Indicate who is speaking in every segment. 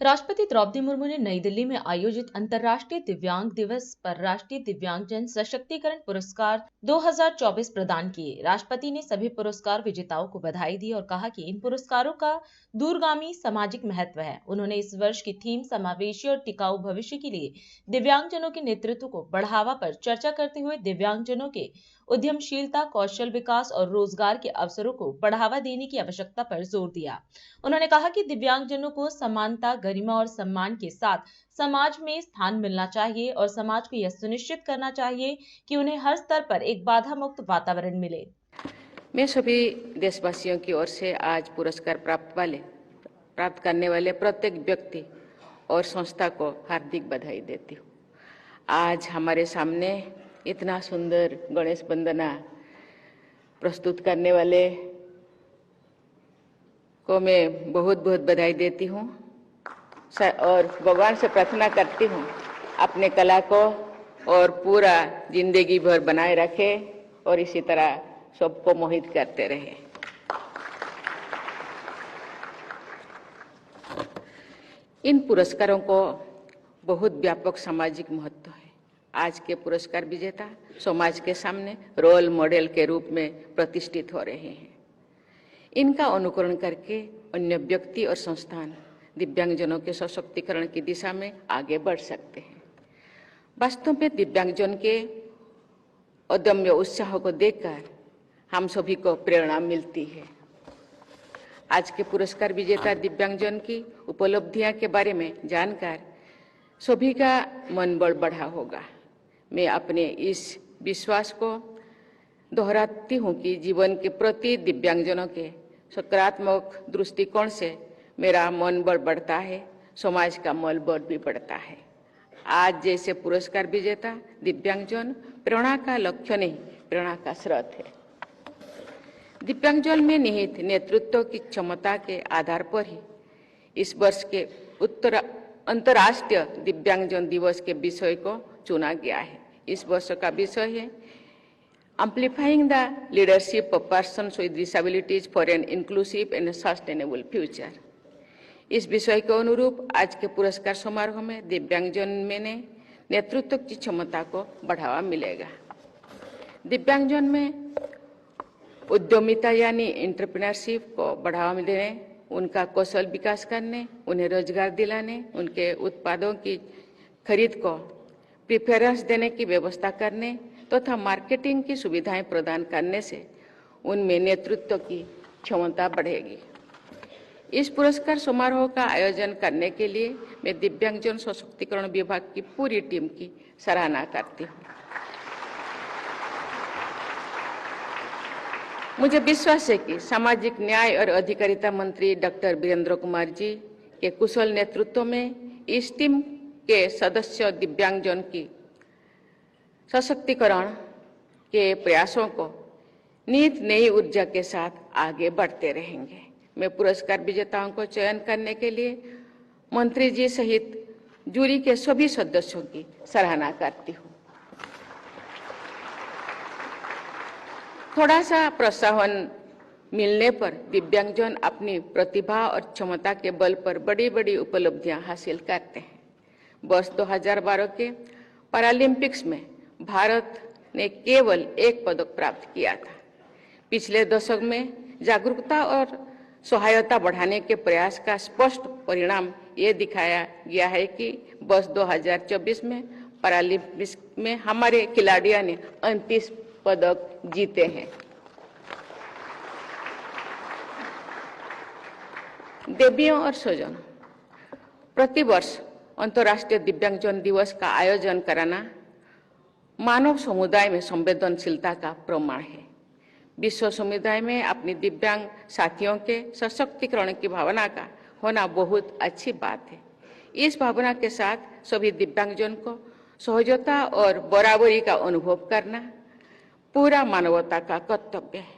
Speaker 1: राष्ट्रपति द्रौपदी मुर्मू ने नई दिल्ली में आयोजित अंतर्राष्ट्रीय दिव्यांग दिवस पर राष्ट्रीय दिव्यांगजन सशक्तिकरण पुरस्कार 2024 प्रदान किए। राष्ट्रपति ने सभी पुरस्कार विजेताओं को बधाई दी और कहा कि इन पुरस्कारों का दूरगामी सामाजिक महत्व है। उन्होंने इस वर्ष की थीम समावेशी और टिकाऊ भविष्य के लिए दिव्यांगजनों के नेतृत्व को बढ़ावा पर चर्चा करते हुए दिव्यांगजनों के उद्यमशीलता, कौशल विकास और रोजगार के अवसरों को बढ़ावा देने की आवश्यकता पर जोर दिया। उन्होंने कहा कि दिव्यांगजनों को समानता, गरिमा और सम्मान के साथ समाज में स्थान मिलना चाहिए और समाज को यह सुनिश्चित करना चाहिए कि उन्हें हर स्तर पर एक बाधा मुक्त वातावरण मिले।
Speaker 2: मैं सभी देशवासियों की ओर से आज पुरस्कार प्राप्त करने वाले प्रत्येक व्यक्ति और संस्था को हार्दिक बधाई देती हूँ। आज हमारे सामने इतना सुंदर गणेश वंदना प्रस्तुत करने वाले को मैं बहुत बहुत बधाई देती हूँ और भगवान से प्रार्थना करती हूँ अपने कला को और पूरा जिंदगी भर बनाए रखे और इसी तरह सबको मोहित करते रहे। इन पुरस्कारों को बहुत व्यापक सामाजिक महत्व है। आज के पुरस्कार विजेता समाज के सामने रोल मॉडल के रूप में प्रतिष्ठित हो रहे हैं। इनका अनुकरण करके अन्य व्यक्ति और संस्थान दिव्यांगजनों के सशक्तिकरण की दिशा में आगे बढ़ सकते हैं। वास्तव में दिव्यांगजन के अदम्य उत्साह को देखकर हम सभी को प्रेरणा मिलती है। आज के पुरस्कार विजेता दिव्यांगजन की उपलब्धियां के बारे में जानकर सभी का मनोबल बढ़ा होगा। मैं अपने इस विश्वास को दोहराती हूँ कि जीवन के प्रति दिव्यांगजनों के सकारात्मक दृष्टिकोण से मेरा मनोबल बढ़ता है, समाज का मनोबल भी बढ़ता है। आज जैसे पुरस्कार विजेता दिव्यांगजन प्रेरणा का लक्ष्य नहीं, प्रेरणा का स्रोत है। दिव्यांगजन में निहित नेतृत्व की क्षमता के आधार पर ही इस वर्ष के अंतर्राष्ट्रीय दिव्यांगजन दिवस के विषय को चुना गया है। इस वर्ष का विषय है एम्प्लीफाइंग the leadership of persons with disabilities for an inclusive and sustainable future. इस विषय के अनुरूप आज के पुरस्कार समारोह में दिव्यांगजन में नेतृत्व की क्षमता को बढ़ावा मिलेगा। दिव्यांगजन में उद्यमिता यानी एंटरप्रेन्योरशिप को बढ़ावा देने, उनका कौशल विकास करने, उन्हें रोजगार दिलाने, उनके उत्पादों की खरीद को प्रेफरेंस देने की व्यवस्था करने तथा मार्केटिंग की सुविधाएं प्रदान करने से उनमें नेतृत्व की क्षमता बढ़ेगी। इस पुरस्कार समारोह का आयोजन करने के लिए मैं दिव्यांगजन सशक्तिकरण विभाग की पूरी टीम की सराहना करती हूँ। मुझे विश्वास है कि सामाजिक न्याय और अधिकारिता मंत्री डॉक्टर वीरेंद्र कुमार जी के कुशल नेतृत्व में इस टीम के सदस्य दिव्यांगजन की सशक्तिकरण के प्रयासों को नित नई ऊर्जा के साथ आगे बढ़ते रहेंगे। मैं पुरस्कार विजेताओं को चयन करने के लिए मंत्री जी सहित जूरी के सभी सदस्यों की सराहना करती हूँ। थोड़ा सा प्रोत्साहन मिलने पर दिव्यांगजन अपनी प्रतिभा और क्षमता के बल पर बड़ी बड़ी उपलब्धियां हासिल करते हैं। वर्ष 2012 के पैरालंपिक्स में भारत ने केवल 1 पदक प्राप्त किया था। पिछले दशक में जागरूकता और सहायता बढ़ाने के प्रयास का स्पष्ट परिणाम ये दिखाया गया है कि वर्ष 2024 में पैरालंपिक्स में हमारे खिलाड़ियों ने 29 पदक जीते हैं। देवियों और स्वजनों, प्रतिवर्ष अंतर्राष्ट्रीय दिव्यांगजन दिवस का आयोजन कराना मानव समुदाय में संवेदनशीलता का प्रमाण है। विश्व समुदाय में अपनी दिव्यांग साथियों के सशक्तिकरण की भावना का होना बहुत अच्छी बात है। इस भावना के साथ सभी दिव्यांगजन को सहजता और बराबरी का अनुभव करना पूरा मानवता का कर्तव्य है।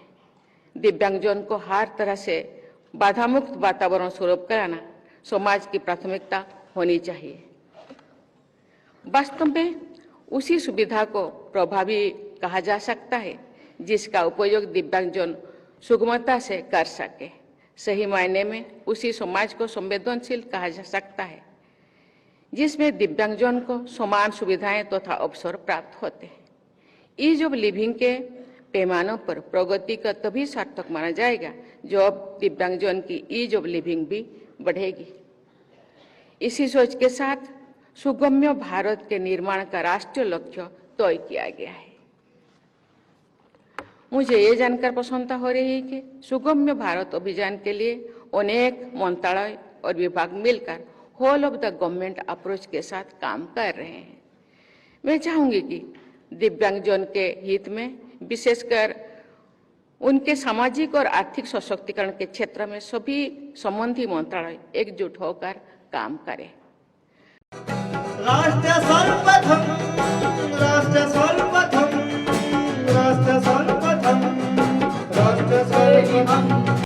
Speaker 2: दिव्यांगजन को हर तरह से बाधा मुक्त वातावरण सुलभ कराना समाज की प्राथमिकता होनी चाहिए। वास्तव में उसी सुविधा को प्रभावी कहा जा सकता है जिसका उपयोग दिव्यांगजन सुगमता से कर सके। सही मायने में उसी समाज को संवेदनशील कहा जा सकता है जिसमें दिव्यांगजन को समान सुविधाएं तथा अवसर प्राप्त होते हैं। ईज ऑफ लिविंग के पैमानों पर प्रगति का तभी सार्थक माना जाएगा जब दिव्यांगजन की ईज ऑफ लिविंग भी बढ़ेगी। इसी सोच के साथ सुगम्य भारत के निर्माण का राष्ट्रीय लक्ष्य तय किया गया है। मुझे ये जानकर प्रसन्नता हो रही है कि सुगम्य भारत अभियान के लिए अनेक मंत्रालय और विभाग मिलकर whole of the government approach के साथ काम कर रहे हैं। मैं चाहूंगी कि दिव्यांगजन के हित में विशेषकर उनके सामाजिक और आर्थिक सशक्तिकरण के क्षेत्र में सभी संबंधी मंत्रालय एकजुट होकर काम करें।
Speaker 3: राष्ट्र सर्वप्रथम, राष्ट्र सर्वप्रथम, राष्ट्र सर्वप्रथम, राष्ट्र सर्वप्रथम।